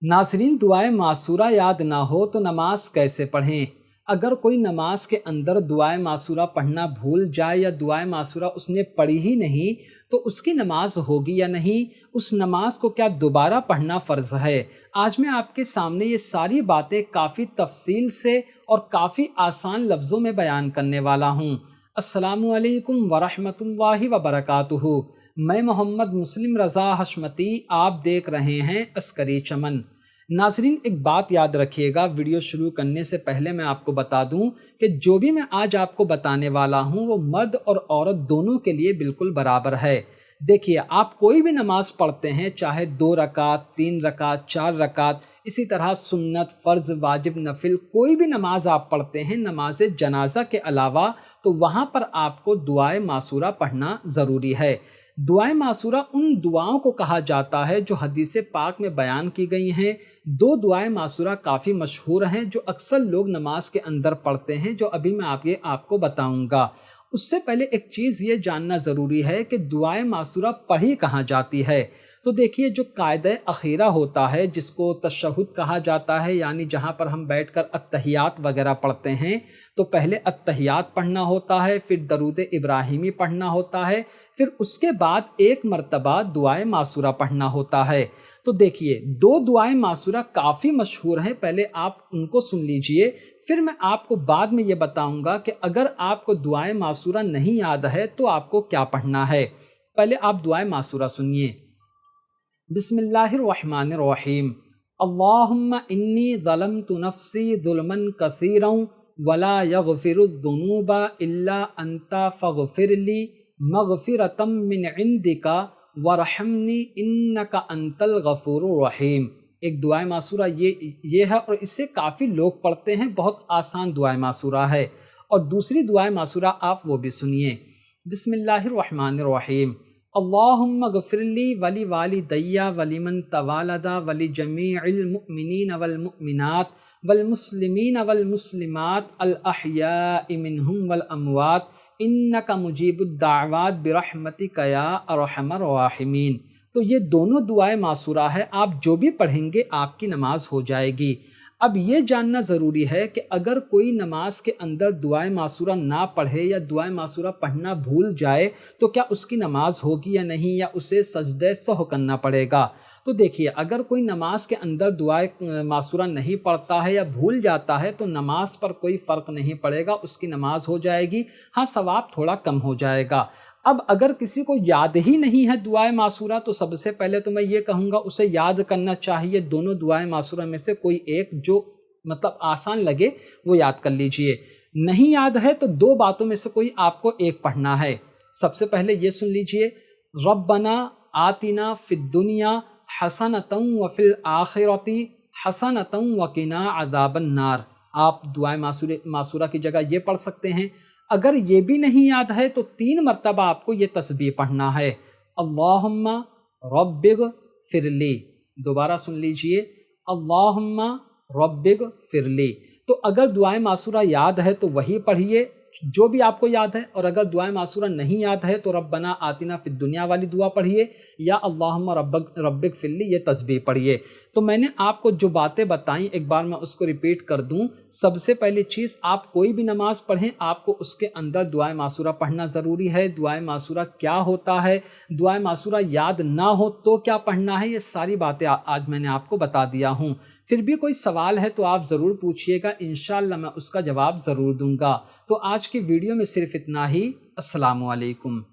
नाज़रीन, दुआए मासूरा याद ना हो तो नमाज कैसे पढ़ें। अगर कोई नमाज के अंदर दुआए मासूरा पढ़ना भूल जाए या दुआए मासूरा उसने पढ़ी ही नहीं तो उसकी नमाज होगी या नहीं, उस नमाज को क्या दोबारा पढ़ना फ़र्ज़ है। आज मैं आपके सामने ये सारी बातें काफ़ी तफसील से और काफ़ी आसान लफ्ज़ों में बयान करने वाला हूँ। अस्सलामु अलैकुम वरहमतुल्लाहि वबरकातुहू। मैं मोहम्मद मुस्लिम रज़ा हशमती, आप देख रहे हैं अस्करी चमन। नाज़रीन, एक बात याद रखिएगा, वीडियो शुरू करने से पहले मैं आपको बता दूं कि जो भी मैं आज आपको बताने वाला हूं वो मर्द और औरत दोनों के लिए बिल्कुल बराबर है। देखिए, आप कोई भी नमाज पढ़ते हैं, चाहे 2 रकात, 3 रकात, 4 रकात, इसी तरह सुन्नत, फ़र्ज़, वाजिब, नफिल, कोई भी नमाज आप पढ़ते हैं नमाज जनाजा के अलावा, तो वहाँ पर आपको दुआए मासूरा पढ़ना ज़रूरी है। दुआए मासूरा उन दुआओं को कहा जाता है जो हदीस पाक में बयान की गई हैं। 2 दुआए मासूरा काफ़ी मशहूर हैं जो अक्सर लोग नमाज के अंदर पढ़ते हैं, जो अभी मैं आपको बताऊंगा। उससे पहले एक चीज़ ये जानना ज़रूरी है कि दुआए मासूरा पढ़ी कहाँ जाती है। तो देखिए, जो कायदा अखीरा होता है जिसको तशहुद कहा जाता है, यानी जहाँ पर हम बैठकर अत्तहियात वगैरह पढ़ते हैं, तो पहले अत्तहियात पढ़ना होता है, फिर दरूद इब्राहिमी पढ़ना होता है, फिर उसके बाद एक मर्तबा दुआए मासूरा पढ़ना होता है। तो देखिए, 2 दुआए मासूरा काफ़ी मशहूर हैं, पहले आप उनको सुन लीजिए, फिर मैं आपको बाद में ये बताऊंगा कि अगर आपको दुआए मासूरा नहीं याद है तो आपको क्या पढ़ना है। पहले आप दुआए मासूरा सुनिए। बिस्मिल्लाहिर्रहमानिर्रहीम। अल्लाहुम्मा इन्नी ज़लमतु नफ्सी ज़ुल्मन कसीरन वला यग़फिरुज़्ज़ुनूबा इल्ला अंता फ़ग़फ़िरली मग़फ़िरतम मिन इंदिका वरहमनी इन्नका अंतल गफ़ूरुर रहीम। एक दुआए मासूरा ये है और इसे काफ़ी लोग पढ़ते हैं, बहुत आसान दुआए मासूरा है। और दूसरी दुआए मासूरा आप वो भी सुनिए। बिस्मिल्लाहिर्रहमानिर्रहीम। अल्लाहुम्मा गफ़िरली वली वालिदैया वलिमन तवालदा वली जमीइल मुमिनीन वल मुमिनात वल मुस्लिमीन वल मुस्लिमात अल अहयाइ मिनहुम वल अमवात इन्नका मुजीबुद दाअवात बिरहमतिका या अरहमर राहिमीन। तो ये दोनों दुआएं मासूरा है, आप जो भी पढ़ेंगे आपकी नमाज हो जाएगी। अब ये जानना ज़रूरी है कि अगर कोई नमाज के अंदर दुआए मासूरा ना पढ़े या दुआए मासूरा पढ़ना भूल जाए तो क्या उसकी नमाज होगी या नहीं, या उसे सजदे सहव करना पड़ेगा। तो देखिए, अगर कोई नमाज के अंदर दुआए मासूरा नहीं पढ़ता है या भूल जाता है तो नमाज पर कोई फ़र्क नहीं पड़ेगा, उसकी नमाज हो जाएगी। हाँ, सवाब थोड़ा कम हो जाएगा। अब अगर किसी को याद ही नहीं है दुआए मासूरा तो सबसे पहले तो मैं ये कहूँगा उसे याद करना चाहिए। दोनों दुआए मासूरा में से कोई एक जो मतलब आसान लगे वो याद कर लीजिए। नहीं याद है तो 2 बातों में से कोई आपको एक पढ़ना है। सबसे पहले ये सुन लीजिए, रब्बना आतिना फिद दुनिया हसनतम व फिल आखिरती हसनतम व किना अज़ाबन नार। आप दुआए मासूरा की जगह ये पढ़ सकते हैं। अगर ये भी नहीं याद है तो 3 मरतबा आपको ये तस्बीह पढ़ना है, अल्लाहुम्मा रब्बिग फिरली। दोबारा सुन लीजिए, अल्लाहुम्मा रब्बिग फिरली। तो अगर दुआए मासूरा याद है तो वही पढ़िए जो भी आपको याद है, और अगर दुआए मासूरा नहीं याद है तो रब्बना आतिना फिद दुनिया वाली दुआ पढ़िए या अल्लाहुम्मा रब्बिग फिरली ये तस्बीह पढ़िए। तो मैंने आपको जो बातें बताई एक बार मैं उसको रिपीट कर दूं। सबसे पहली चीज़, आप कोई भी नमाज पढ़ें आपको उसके अंदर दुआए मासूरा पढ़ना ज़रूरी है। दुआए मासूरा क्या होता है, दुआए मासूरा याद ना हो तो क्या पढ़ना है, ये सारी बातें आज मैंने आपको बता दिया हूँ। फिर भी कोई सवाल है तो आप ज़रूर पूछिएगा, इंशाअल्लाह मैं उसका जवाब ज़रूर दूंगा। तो आज की वीडियो में सिर्फ इतना ही। अस्सलामु अलैकुम।